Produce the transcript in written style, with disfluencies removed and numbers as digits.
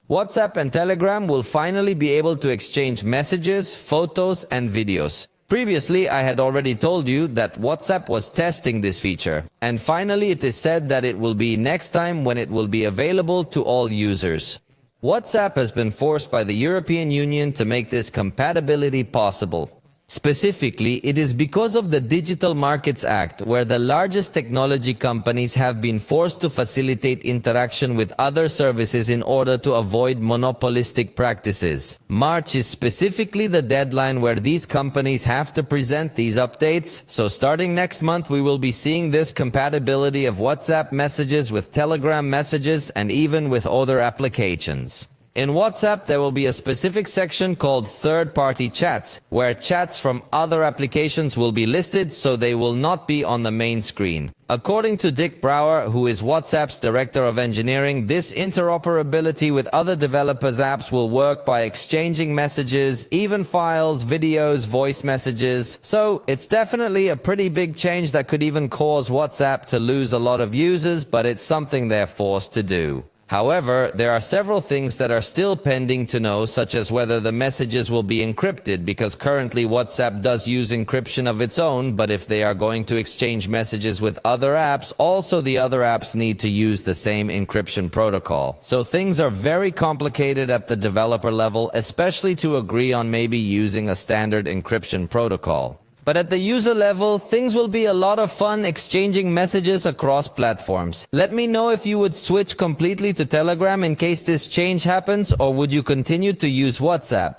WhatsApp and Telegram will finally be able to exchange messages, photos, and videos. Previously, I had already told you that WhatsApp was testing this feature, and finally it is said that it will be next time when it will be available to all users. WhatsApp has been forced by the European Union to make this compatibility possible. Specifically, it is because of the Digital Markets Act, where the largest technology companies have been forced to facilitate interaction with other services in order to avoid monopolistic practices. March is specifically the deadline where these companies have to present these updates, so starting next month we will be seeing this compatibility of WhatsApp messages with Telegram messages and even with other applications. In WhatsApp, there will be a specific section called third-party chats, where chats from other applications will be listed so they will not be on the main screen. According to Dick Brower, who is WhatsApp's Director of Engineering, this interoperability with other developers' apps will work by exchanging messages, even files, videos, voice messages. So, it's definitely a pretty big change that could even cause WhatsApp to lose a lot of users, but it's something they're forced to do. However, there are several things that are still pending to know, such as whether the messages will be encrypted, because currently WhatsApp does use encryption of its own, but if they are going to exchange messages with other apps, also the other apps need to use the same encryption protocol. So things are very complicated at the developer level, especially to agree on maybe using a standard encryption protocol. But at the user level, things will be a lot of fun exchanging messages across platforms. Let me know if you would switch completely to Telegram in case this change happens, or would you continue to use WhatsApp?